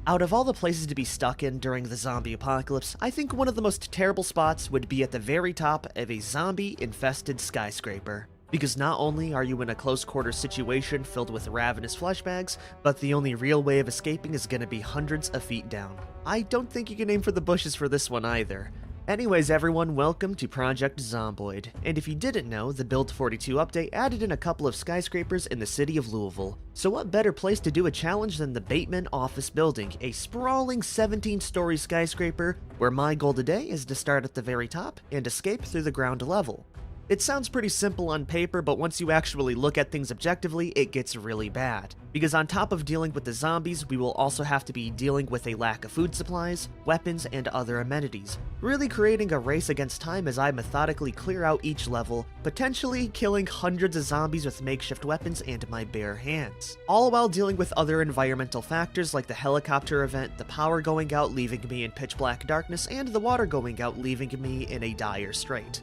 Out of all the places to be stuck in during the zombie apocalypse, I think one of the most terrible spots would be at the very top of a zombie-infested skyscraper. Because not only are you in a close-quarters situation filled with ravenous flesh bags, but the only real way of escaping is gonna be hundreds of feet down. I don't think you can aim for the bushes for this one either. Anyways everyone, welcome to Project Zomboid, and if you didn't know, the Build 42 update added in a couple of skyscrapers in the city of Louisville. So what better place to do a challenge than the Bateman office building, a sprawling 17-story skyscraper where my goal today is to start at the very top and escape through the ground level. It sounds pretty simple on paper, but once you actually look at things objectively, it gets really bad. Because on top of dealing with the zombies, we will also have to be dealing with a lack of food supplies, weapons, and other amenities, really creating a race against time as I methodically clear out each level, potentially killing hundreds of zombies with makeshift weapons and my bare hands. All while dealing with other environmental factors like the helicopter event, the power going out leaving me in pitch black darkness, and the water going out leaving me in a dire strait.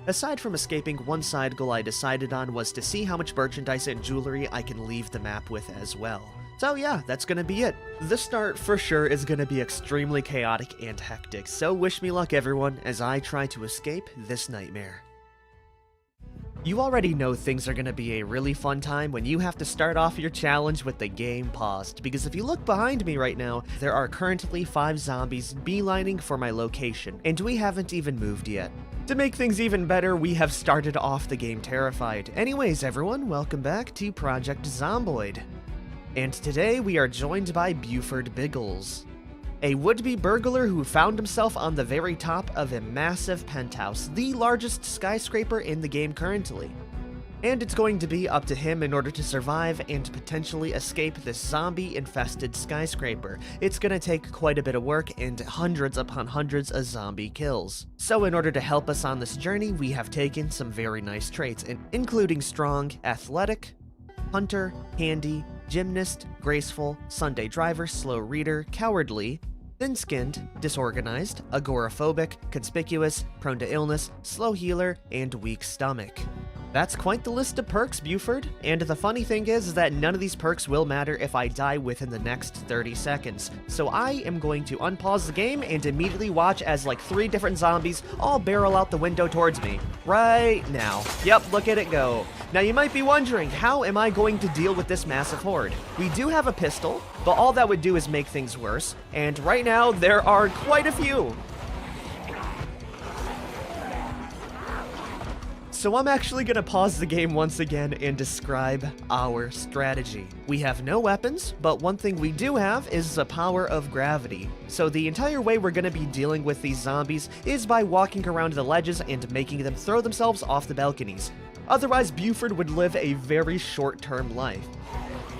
Aside from escaping, one side goal I decided on was to see how much merchandise and jewelry I can leave the map with as well. So yeah, that's gonna be it. The start for sure is gonna be extremely chaotic and hectic, so wish me luck everyone as I try to escape this nightmare. You already know things are gonna be a really fun time when you have to start off your challenge with the game paused, because if you look behind me right now, there are currently 5 zombies beelining for my location, and we haven't even moved yet. To make things even better, we have started off the game terrified. Anyways everyone, welcome back to Project Zomboid. And today we are joined by Buford Biggles, a would-be burglar who found himself on the very top of a massive penthouse, the largest skyscraper in the game currently. And it's going to be up to him in order to survive and potentially escape this zombie-infested skyscraper. It's gonna take quite a bit of work and hundreds upon hundreds of zombie kills. So in order to help us on this journey, we have taken some very nice traits, including strong, athletic, hunter, handy, gymnast, graceful, Sunday driver, slow reader, cowardly, thin-skinned, disorganized, agoraphobic, conspicuous, prone to illness, slow healer, and weak stomach. That's quite the list of perks, Buford, and the funny thing is that none of these perks will matter if I die within the next 30 seconds. So I am going to unpause the game and immediately watch as like 3 different zombies all barrel out the window towards me. Right now. Yep, look at it go. Now you might be wondering, how am I going to deal with this massive horde? We do have a pistol, but all that would do is make things worse, and right now there are quite a few. So I'm actually gonna pause the game once again and describe our strategy. We have no weapons, but one thing we do have is the power of gravity. So the entire way we're gonna be dealing with these zombies is by walking around the ledges and making them throw themselves off the balconies. Otherwise, Buford would live a very short-term life.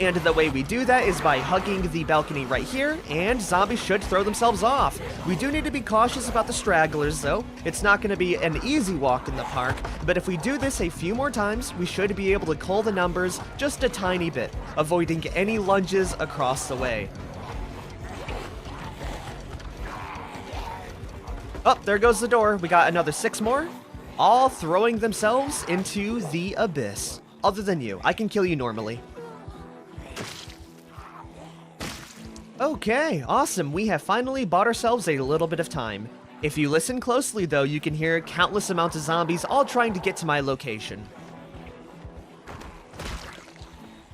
And the way we do that is by hugging the balcony right here, and zombies should throw themselves off. We do need to be cautious about the stragglers though. It's not going to be an easy walk in the park, but if we do this a few more times, we should be able to cull the numbers just a tiny bit, avoiding any lunges across the way. Oh, there goes the door. We got another 6 more, all throwing themselves into the abyss. Other than you, I can kill you normally. Okay, awesome. We have finally bought ourselves a little bit of time. If you listen closely though, you can hear countless amounts of zombies all trying to get to my location.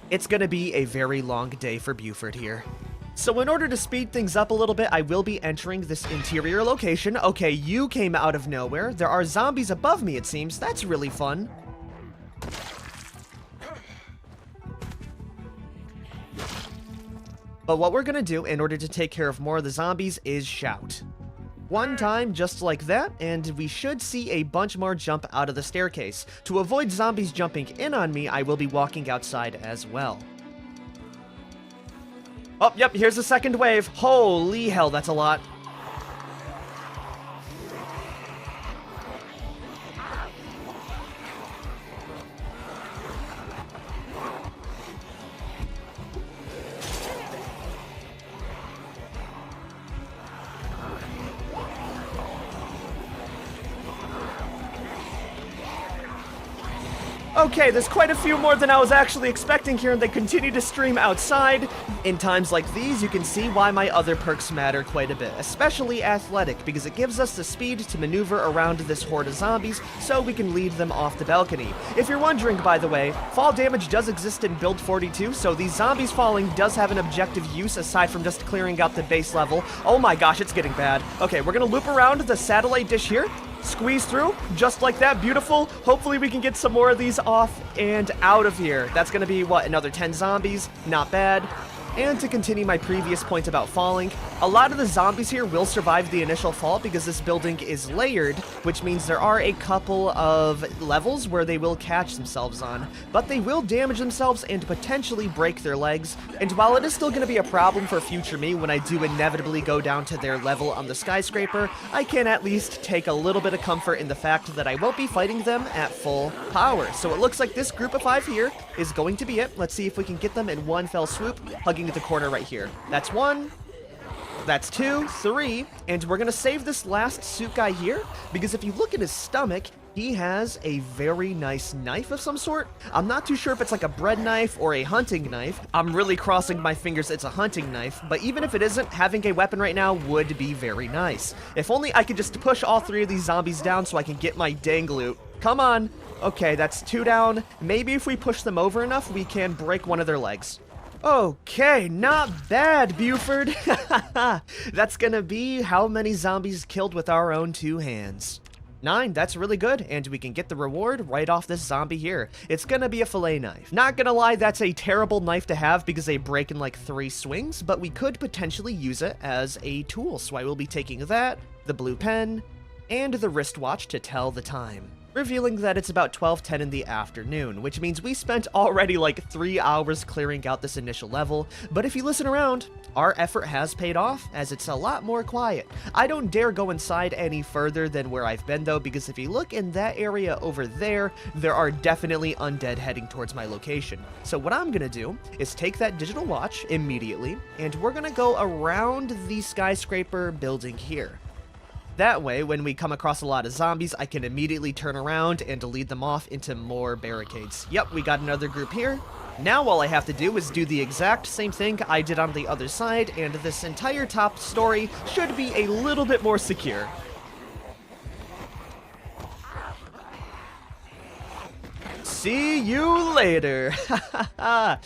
It's gonna be a very long day for Buford here. So in order to speed things up a little bit, I will be entering this interior location. Okay, you came out of nowhere. There are zombies above me, it seems. That's really fun. But what we're gonna do in order to take care of more of the zombies is shout. One time, just like that, and we should see a bunch more jump out of the staircase. To avoid zombies jumping in on me, I will be walking outside as well. Oh, yep, here's the second wave. Holy hell, that's a lot. Okay, there's quite a few more than I was actually expecting here, and they continue to stream outside. In times like these, you can see why my other perks matter quite a bit, especially athletic, because it gives us the speed to maneuver around this horde of zombies, so we can lead them off the balcony. If you're wondering, by the way, fall damage does exist in build 42, so these zombies falling does have an objective use aside from just clearing out the base level. Oh my gosh, it's getting bad. Okay, we're gonna loop around the satellite dish here. Squeeze through, just like that, beautiful. Hopefully we can get some more of these off and out of here. That's gonna be, what, another 10 zombies? Not bad. And to continue my previous point about falling, a lot of the zombies here will survive the initial fall because this building is layered, which means there are a couple of levels where they will catch themselves on, but they will damage themselves and potentially break their legs. And while it is still going to be a problem for future me when I do inevitably go down to their level on the skyscraper, I can at least take a little bit of comfort in the fact that I won't be fighting them at full power. So it looks like this group of 5 here is going to be it. Let's see if we can get them in one fell swoop, hugging the corner right here. That's 1. That's 2, 3, and we're gonna save this last suit guy here, because if you look at his stomach, he has a very nice knife of some sort. I'm not too sure if it's like a bread knife or a hunting knife. I'm really crossing my fingers it's a hunting knife, but even if it isn't, having a weapon right now would be very nice. If only I could just push all 3 of these zombies down so I can get my dang loot. Come on. Okay, that's 2 down. Maybe if we push them over enough, we can break one of their legs. Okay, not bad, Buford. That's gonna be how many zombies killed with our own 2 hands. 9, that's really good, and we can get the reward right off this zombie here. It's gonna be a fillet knife. Not gonna lie, that's a terrible knife to have because they break in like 3 swings, but we could potentially use it as a tool, so I will be taking that, the blue pen, and the wristwatch to tell the time, revealing that it's about 12:10 in the afternoon, which means we spent already like 3 hours clearing out this initial level, but if you listen around, our effort has paid off, as it's a lot more quiet. I don't dare go inside any further than where I've been though, because if you look in that area over there, there are definitely undead heading towards my location. So what I'm gonna do is take that digital watch immediately, and we're gonna go around the skyscraper building here. That way, when we come across a lot of zombies, I can immediately turn around and lead them off into more barricades. Yep, we got another group here. Now all I have to do is do the exact same thing I did on the other side, and this entire top story should be a little bit more secure. See you later. Not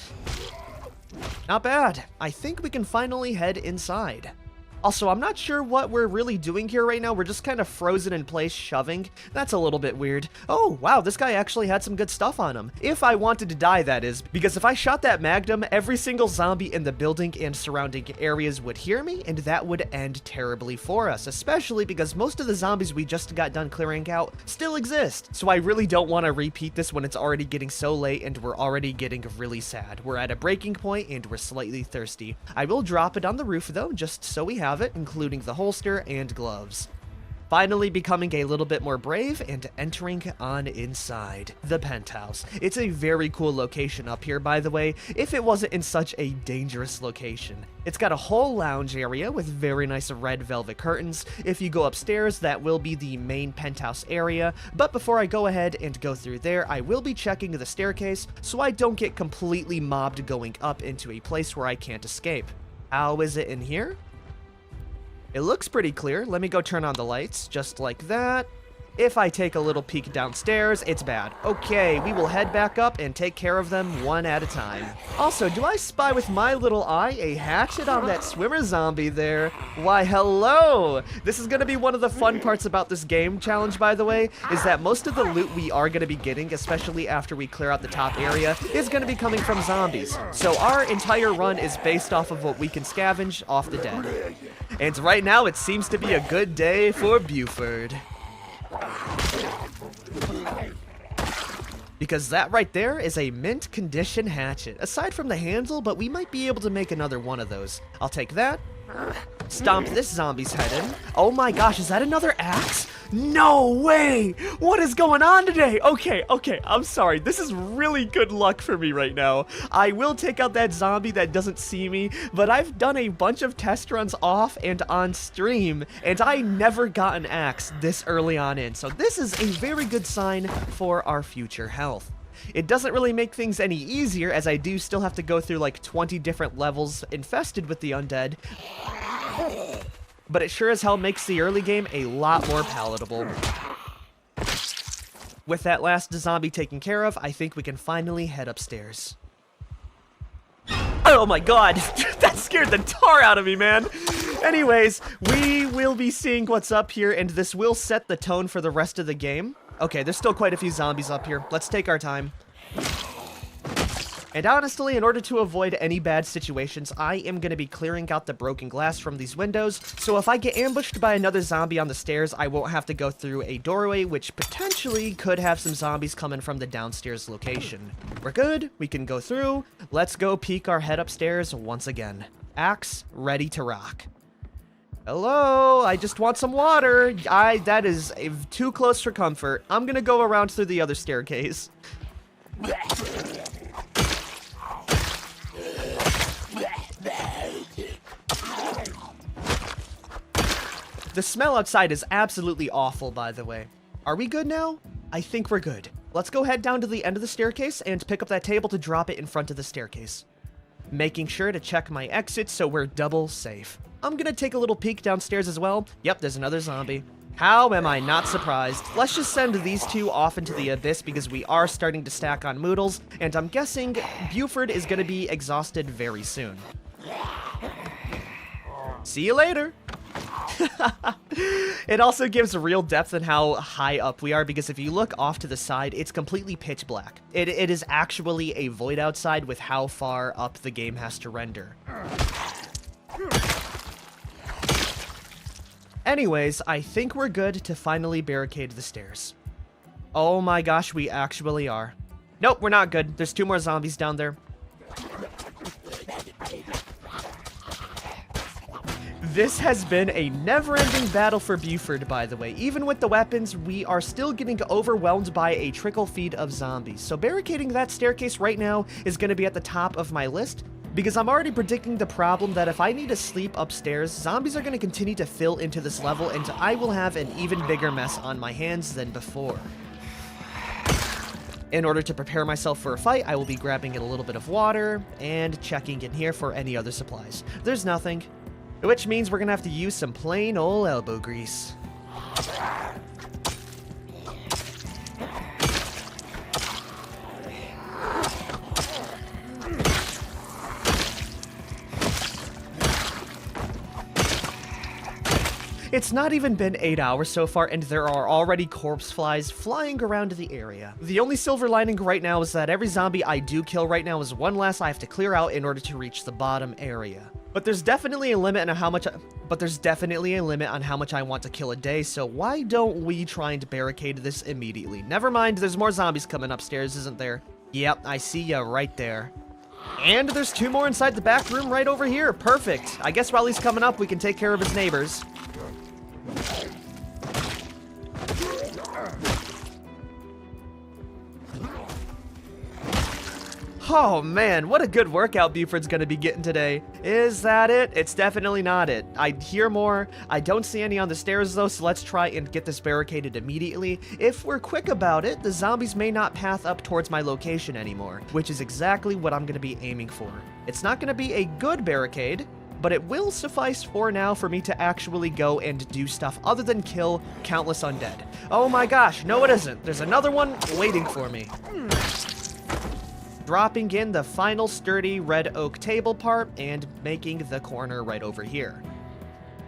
bad. I think we can finally head inside. Also, I'm not sure what we're really doing here right now. We're just kind of frozen in place, shoving. That's a little bit weird. Oh, wow, this guy actually had some good stuff on him. If I wanted to die, that is. Because if I shot that Magnum, every single zombie in the building and surrounding areas would hear me, and that would end terribly for us, especially because most of the zombies we just got done clearing out still exist. So I really don't want to repeat this when it's already getting so late and we're already getting really sad. We're at a breaking point and we're slightly thirsty. I will drop it on the roof, though, just so we have it, including the holster and gloves. Finally becoming a little bit more brave and entering on inside the penthouse. It's a very cool location up here, by the way, if it wasn't in such a dangerous location. It's got a whole lounge area with very nice red velvet curtains. If you go upstairs, that will be the main penthouse area, but before I go ahead and go through there, I will be checking the staircase so I don't get completely mobbed going up into a place where I can't escape. How is it in here? It looks pretty clear. Let me go turn on the lights, just like that. If I take a little peek downstairs, it's bad. Okay, we will head back up and take care of them one at a time. Also, do I spy with my little eye a hatchet on that swimmer zombie there? Why, hello! This is gonna be one of the fun parts about this game challenge, by the way, is that most of the loot we are gonna be getting, especially after we clear out the top area, is gonna be coming from zombies. So our entire run is based off of what we can scavenge off the dead. And right now, it seems to be a good day for Buford. Because that right there is a mint condition hatchet, aside from the handle, but we might be able to make another one of those. I'll take that. Stomp this zombie's head in. Oh my gosh, is that another axe? No way! What is going on today? Okay, I'm sorry. This is really good luck for me right now. I will take out that zombie that doesn't see me, but I've done a bunch of test runs off and on stream, and I never got an axe this early on in, so this is a very good sign for our future health. It doesn't really make things any easier, as I do still have to go through like 20 different levels infested with the undead, but it sure as hell makes the early game a lot more palatable. With that last zombie taken care of, I think we can finally head upstairs. Oh my god, that scared the tar out of me, man. Anyways, we will be seeing what's up here, and this will set the tone for the rest of the game. Okay, there's still quite a few zombies up here. Let's take our time. And honestly, in order to avoid any bad situations, I am going to be clearing out the broken glass from these windows, so if I get ambushed by another zombie on the stairs, I won't have to go through a doorway, which potentially could have some zombies coming from the downstairs location. We're good, we can go through. Let's go peek our head upstairs once again. Axe ready to rock. Hello, I just want some water. That is too close for comfort. I'm gonna go around through the other staircase. The smell outside is absolutely awful, by the way. Are we good now? I think we're good. Let's go head down to the end of the staircase and pick up that table to drop it in front of the staircase. Making sure to check my exit so we're double safe. I'm gonna take a little peek downstairs as well. Yep, there's another zombie. How am I not surprised? Let's just send these two off into the abyss because we are starting to stack on Moodles, and I'm guessing Buford is gonna be exhausted very soon. See you later! It also gives real depth in how high up we are, because if you look off to the side, it's completely pitch black. It is actually a void outside with how far up the game has to render. Anyways, I think we're good to finally barricade the stairs. Oh my gosh, we actually are. Nope, we're not good. There's two more zombies down there. This has been a never-ending battle for Buford, by the way. Even with the weapons, we are still getting overwhelmed by a trickle feed of zombies. So barricading that staircase right now is going to be at the top of my list, because I'm already predicting the problem that if I need to sleep upstairs, zombies are going to continue to fill into this level, and I will have an even bigger mess on my hands than before. In order to prepare myself for a fight, I will be grabbing a little bit of water and checking in here for any other supplies. There's nothing. Which means we're gonna have to use some plain old elbow grease. It's not even been 8 hours so far, and there are already corpse flies flying around the area. The only silver lining right now is that every zombie I do kill right now is one less I have to clear out in order to reach the bottom area. But there's definitely a limit on how much I want to kill a day, so why don't we try and barricade this immediately? Never mind, there's more zombies coming upstairs, isn't there? Yep, I see ya right there. And there's two more inside the back room right over here. Perfect. I guess while he's coming up, we can take care of his neighbors. Oh man, what a good workout Buford's gonna be getting today. Is that it? It's definitely not it. I hear more. I don't see any on the stairs though, so let's try and get this barricaded immediately. If we're quick about it, the zombies may not path up towards my location anymore, which is exactly what I'm gonna be aiming for. It's not gonna be a good barricade, but it will suffice for now for me to actually go and do stuff other than kill countless undead. Oh my gosh, no it isn't. There's another one waiting for me. Dropping in the final sturdy red oak table part and making the corner right over here.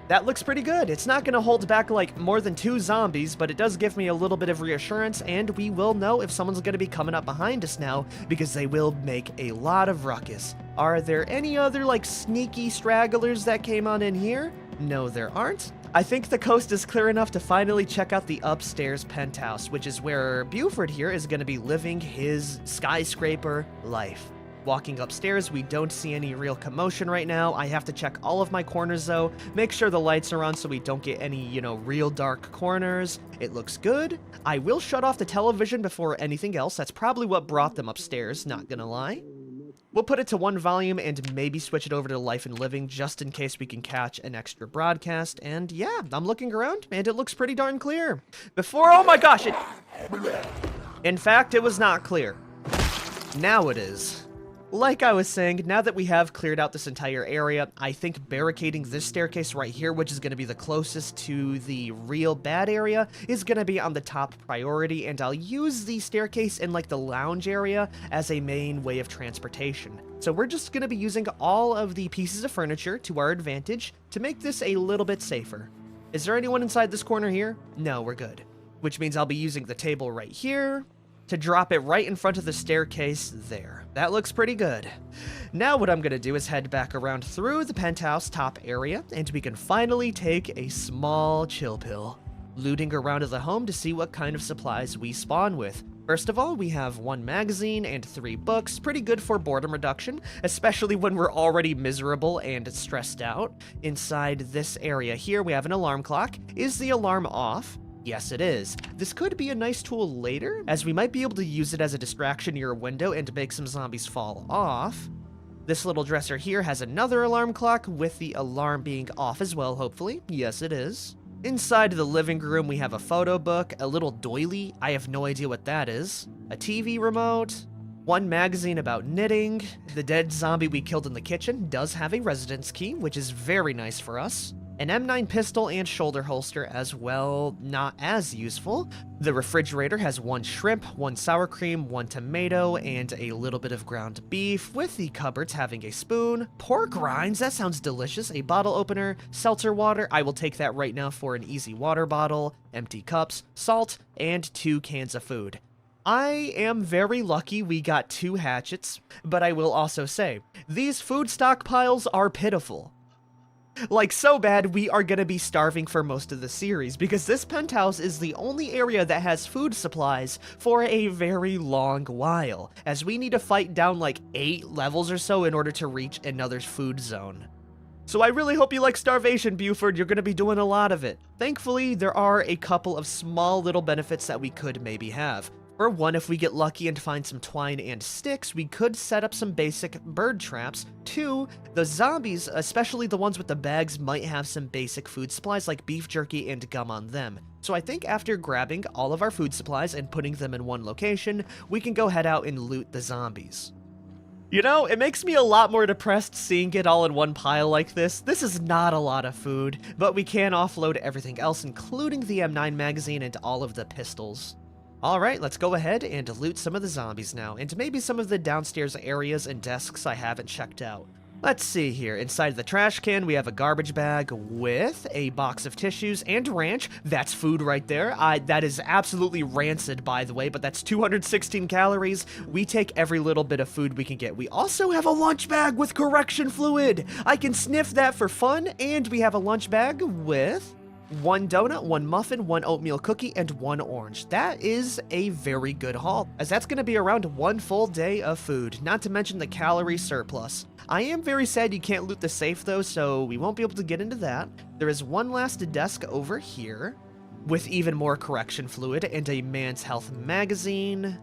That looks pretty good. It's not going to hold back like more than 2 zombies, but it does give me a little bit of reassurance, and we will know if someone's going to be coming up behind us now, because they will make a lot of ruckus. Are there any other like sneaky stragglers that came on in here? No, there aren't. I think the coast is clear enough to finally check out the upstairs penthouse, which is where Buford here is going to be living his skyscraper life. Walking upstairs, we don't see any real commotion right now. I have to check all of my corners though, make sure the lights are on so we don't get any, real dark corners. It looks good. I will shut off the television before anything else. That's probably what brought them upstairs, not gonna lie. We'll put it to 1 volume and maybe switch it over to Life and Living just in case we can catch an extra broadcast. And yeah, I'm looking around and it looks pretty darn clear. Oh my gosh, in fact, it was not clear. Now it is. Like I was saying, now that we have cleared out this entire area, I think barricading this staircase right here, which is going to be the closest to the real bad area, is going to be on the top priority, and I'll use the staircase in like the lounge area as a main way of transportation. So we're just going to be using all of the pieces of furniture to our advantage to make this a little bit safer. Is there anyone inside this corner here? No, we're good. Which means I'll be using the table right here to drop it right in front of the staircase there. That looks pretty good. Now what I'm gonna do is head back around through the penthouse top area, and we can finally take a small chill pill, looting around the home to see what kind of supplies we spawn with. First of all, we have 1 magazine and 3 books, pretty good for boredom reduction, especially when we're already miserable and stressed out. Inside this area here, we have an alarm clock. Is the alarm off? Yes, it is. This could be a nice tool later, as we might be able to use it as a distraction near a window and to make some zombies fall off. This little dresser here has another alarm clock, with the alarm being off as well, hopefully. Yes, it is. Inside the living room, we have a photo book, a little doily, I have no idea what that is, a TV remote, 1 magazine about knitting. The dead zombie we killed in the kitchen does have a residence key, which is very nice for us. An M9 pistol and shoulder holster as well, not as useful. The refrigerator has 1 shrimp, 1 sour cream, 1 tomato, and a little bit of ground beef, with the cupboards having a spoon. Pork rinds, that sounds delicious. A bottle opener, seltzer water, I will take that right now for an easy water bottle, empty cups, salt, and 2 cans of food. I am very lucky we got 2 hatchets, but I will also say, these food stockpiles are pitiful. Like, so bad we are gonna be starving for most of the series, because this penthouse is the only area that has food supplies for a very long while, as we need to fight down like 8 levels or so in order to reach another food zone. So I really hope you like starvation, Buford. You're gonna be doing a lot of it. Thankfully, there are a couple of small little benefits that we could maybe have. For one, if we get lucky and find some twine and sticks, we could set up some basic bird traps. 2, the zombies, especially the ones with the bags, might have some basic food supplies like beef jerky and gum on them. So I think after grabbing all of our food supplies and putting them in one location, we can go head out and loot the zombies. You know, it makes me a lot more depressed seeing it all in one pile like this. This is not a lot of food, but we can offload everything else, including the M9 magazine and all of the pistols. Alright, let's go ahead and loot some of the zombies now, and maybe some of the downstairs areas and desks I haven't checked out. Let's see here. Inside the trash can, we have a garbage bag with a box of tissues and ranch. That's food right there. That is absolutely rancid, by the way, but that's 216 calories. We take every little bit of food we can get. We also have a lunch bag with correction fluid. I can sniff that for fun, and we have a lunch bag with 1 donut, 1 muffin, 1 oatmeal cookie, and 1 orange. That is a very good haul, as that's going to be around 1 full day of food, not to mention the calorie surplus. I am very sad you can't loot the safe though, so we won't be able to get into that. There is 1 last desk over here, with even more correction fluid and a Man's Health magazine.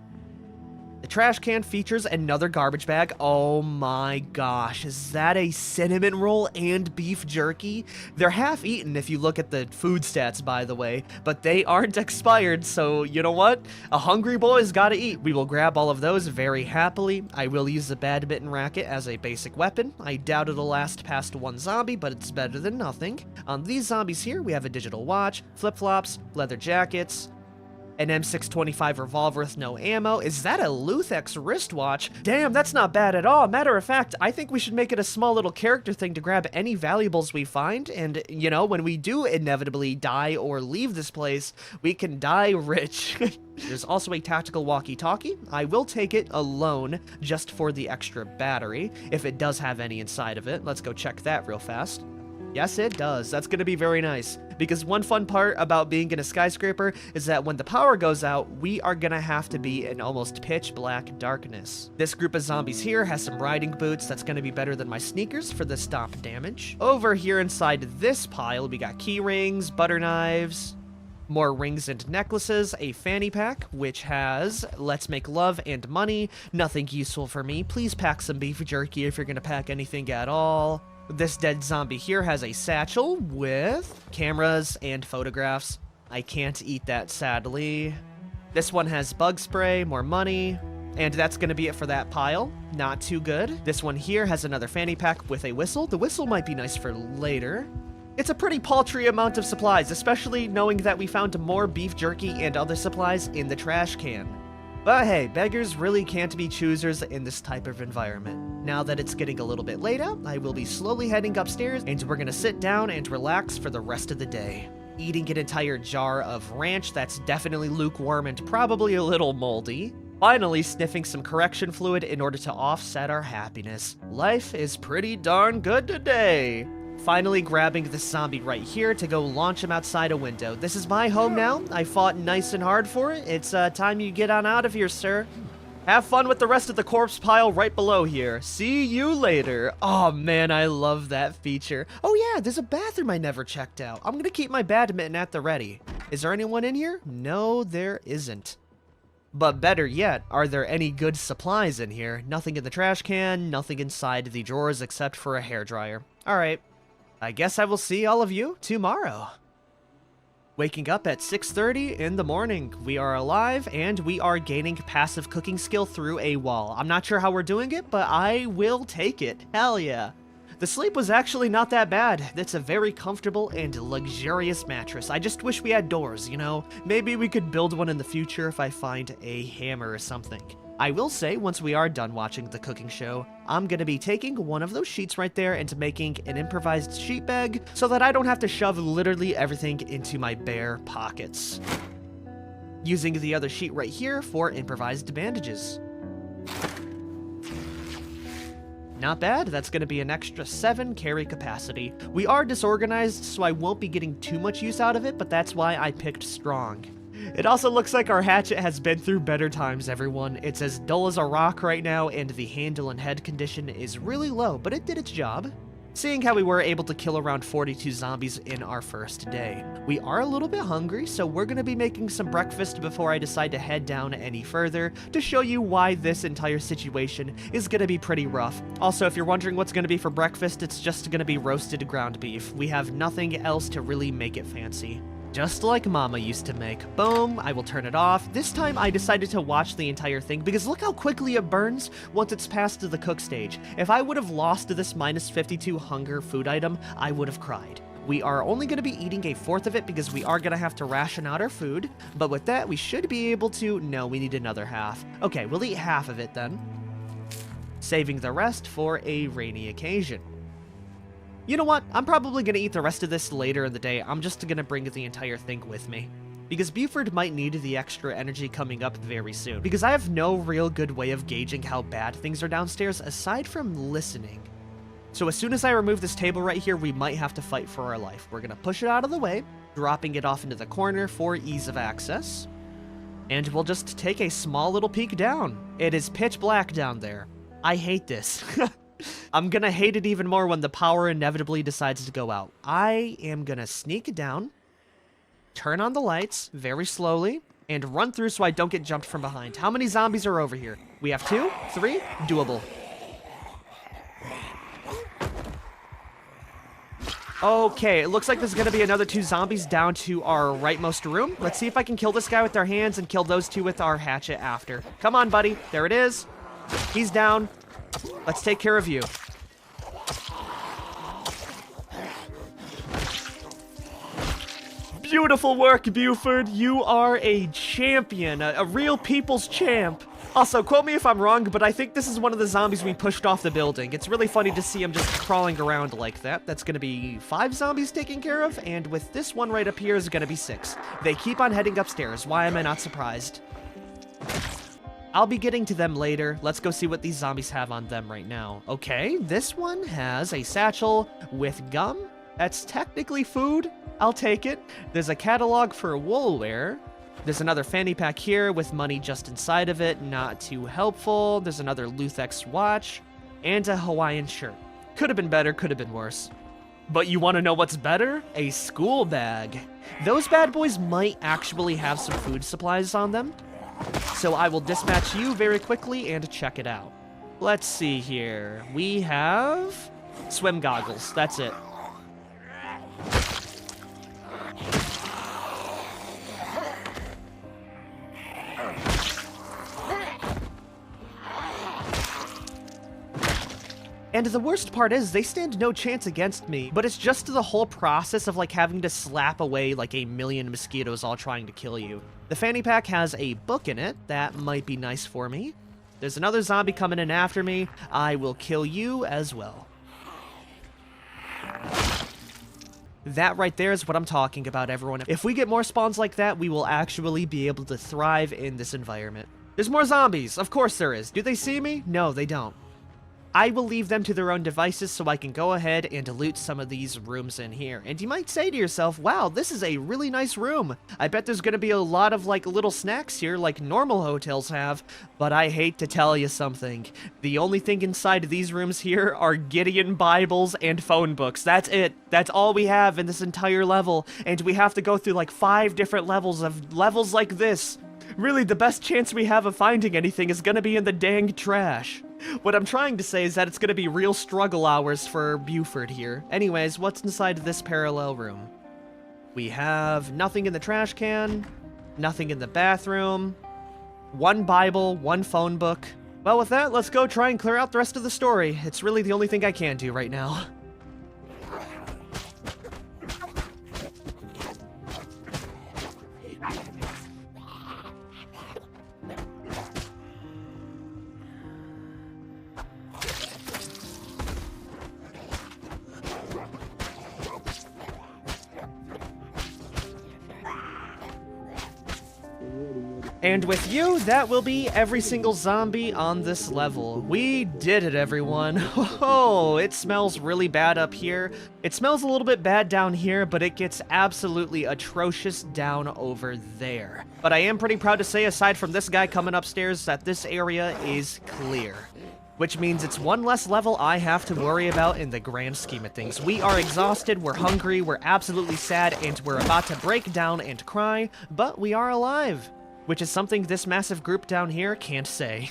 The trash can features another garbage bag. Oh my gosh, is that a cinnamon roll and beef jerky? They're half eaten if you look at the food stats, by the way, but they aren't expired, so you know what? A hungry boy's gotta eat. We will grab all of those very happily. I will use the badminton racket as a basic weapon. I doubt it'll last past 1 zombie, but it's better than nothing. On these zombies here, we have a digital watch, flip-flops, leather jackets, an M625 revolver with no ammo. Is that a Luthex wristwatch? Damn, that's not bad at all. Matter of fact, I think we should make it a small little character thing to grab any valuables we find, and, you know, when we do inevitably die or leave this place, we can die rich. There's also a tactical walkie-talkie. I will take it alone, just for the extra battery, if it does have any inside of it. Let's go check that real fast. Yes, it does. That's going to be very nice. Because one fun part about being in a skyscraper is that when the power goes out, we are going to have to be in almost pitch black darkness. This group of zombies here has some riding boots. That's going to be better than my sneakers for the stop damage. Over here inside this pile, we got key rings, butter knives, more rings and necklaces, a fanny pack, which has let's make love and money. Nothing useful for me. Please pack some beef jerky if you're going to pack anything at all. This dead zombie here has a satchel with cameras and photographs. I can't eat that, sadly. This one has bug spray, more money, And that's gonna be it for that pile. Not too good. This one here has another fanny pack with a whistle. The whistle might be nice for later. It's a pretty paltry amount of supplies, especially knowing that we found more beef jerky and other supplies in the trash can. But hey, beggars really can't be choosers in this type of environment. Now that it's getting a little bit late out, I will be slowly heading upstairs, and we're gonna sit down and relax for the rest of the day. Eating an entire jar of ranch that's definitely lukewarm and probably a little moldy. Finally sniffing some correction fluid in order to offset our happiness. Life is pretty darn good today. Finally grabbing the zombie right here to go launch him outside a window. This is my home now. I fought nice and hard for it. It's time you get on out of here, sir. Have fun with the rest of the corpse pile right below here. See you later. Oh man, I love that feature. Oh yeah, there's a bathroom I never checked out. I'm gonna keep my badminton at the ready. Is there anyone in here? No, there isn't. But better yet, are there any good supplies in here? Nothing in the trash can, nothing inside the drawers except for a hairdryer. Alright, I guess I will see all of you tomorrow. Waking up at 6:30 in the morning. We are alive, and we are gaining passive cooking skill through a wall. I'm not sure how we're doing it, but I will take it. Hell yeah. The sleep was actually not that bad. It's a very comfortable and luxurious mattress. I just wish we had doors, you know? Maybe we could build one in the future if I find a hammer or something. I will say, once we are done watching the cooking show, I'm gonna be taking one of those sheets right there and making an improvised sheet bag so that I don't have to shove literally everything into my bare pockets. Using the other sheet right here for improvised bandages. Not bad, that's gonna be an extra 7 carry capacity. We are disorganized, so I won't be getting too much use out of it, but that's why I picked strong. It also looks like our hatchet has been through better times, everyone. It's as dull as a rock right now, and the handle and head condition is really low, but it did its job. Seeing how we were able to kill around 42 zombies in our first day. We are a little bit hungry, so we're gonna be making some breakfast before I decide to head down any further to show you why this entire situation is gonna be pretty rough. Also, if you're wondering what's gonna be for breakfast, it's just gonna be roasted ground beef. We have nothing else to really make it fancy. Just like Mama used to make. Boom, I will turn it off. This time I decided to watch the entire thing because look how quickly it burns once it's past to the cook stage. If I would have lost to this minus 52 hunger food item, I would have cried. We are only going to be eating a fourth of it because we are going to have to ration out our food. But with that, we should be able to... No, we need another half. Okay, we'll eat half of it then. Saving the rest for a rainy occasion. You know what? I'm probably going to eat the rest of this later in the day. I'm just going to bring the entire thing with me. Because Buford might need the extra energy coming up very soon. Because I have no real good way of gauging how bad things are downstairs aside from listening. So as soon as I remove this table right here, we might have to fight for our life. We're going to push it out of the way, dropping it off into the corner for ease of access. And we'll just take a small little peek down. It is pitch black down there. I hate this. I'm gonna hate it even more when the power inevitably decides to go out. I am gonna sneak down, turn on the lights very slowly, and run through so I don't get jumped from behind. How many zombies are over here? We have 2, 3, doable. Okay, it looks like there's gonna be another 2 zombies down to our rightmost room. Let's see if I can kill this guy with our hands and kill those 2 with our hatchet after. Come on, buddy. There it is. He's down. Let's take care of you. Beautiful work, Buford. You are a champion, a real people's champ. Also, quote me if I'm wrong, but I think this is one of the zombies we pushed off the building. It's really funny to see him just crawling around like that. That's gonna be 5 zombies taken care of, and with this one right up here is gonna be 6. They keep on heading upstairs. Why am I not surprised? I'll be getting to them later. Let's go see what these zombies have on them right now. Okay, this one has a satchel with gum. That's technically food. I'll take it. There's a catalog for woolwear. There's another fanny pack here with money just inside of it. Not too helpful. There's another Luthex watch and a Hawaiian shirt. Could have been better, could have been worse. But you want to know what's better? A school bag. Those bad boys might actually have some food supplies on them. So I will dispatch you very quickly and check it out. Let's see here. We have swim goggles. That's it. And the worst part is, they stand no chance against me, but it's just the whole process of like having to slap away like a million mosquitoes all trying to kill you. The fanny pack has a book in it, that might be nice for me. There's another zombie coming in after me, I will kill you as well. That right there is what I'm talking about, everyone. If we get more spawns like that, we will actually be able to thrive in this environment. There's more zombies, of course there is. Do they see me? No, they don't. I will leave them to their own devices so I can go ahead and loot some of these rooms in here. And you might say to yourself, wow, this is a really nice room. I bet there's gonna be a lot of like little snacks here like normal hotels have, but I hate to tell you something. The only thing inside these rooms here are Gideon Bibles and phone books. That's it. That's all we have in this entire level. And we have to go through like 5 different levels like this. Really, the best chance we have of finding anything is gonna be in the dang trash. What I'm trying to say is that it's gonna be real struggle hours for Buford here. Anyways, what's inside this parallel room? We have nothing in the trash can, nothing in the bathroom, 1 Bible, 1 phone book. Well, with that, let's go try and clear out the rest of the story. It's really the only thing I can do right now. And with you, that will be every single zombie on this level. We did it, everyone. Oh, it smells really bad up here. It smells a little bit bad down here, but it gets absolutely atrocious down over there. But I am pretty proud to say, aside from this guy coming upstairs, that this area is clear. Which means it's 1 less level I have to worry about in the grand scheme of things. We are exhausted, we're hungry, we're absolutely sad, and we're about to break down and cry, but we are alive. Which is something this massive group down here can't say.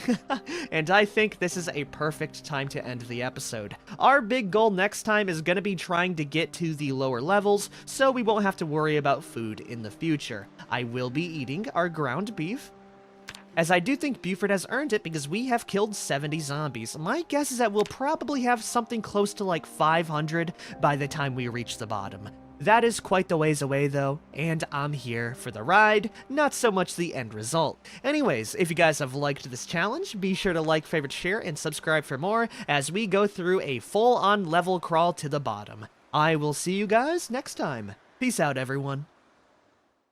And I think this is a perfect time to end the episode. Our big goal next time is going to be trying to get to the lower levels, so we won't have to worry about food in the future. I will be eating our ground beef, as I do think Buford has earned it because we have killed 70 zombies. My guess is that we'll probably have something close to like 500 by the time we reach the bottom. That is quite the ways away though, and I'm here for the ride, not so much the end result. Anyways, if you guys have liked this challenge, be sure to like, favorite, share, and subscribe for more as we go through a full-on level crawl to the bottom. I will see you guys next time. Peace out, everyone.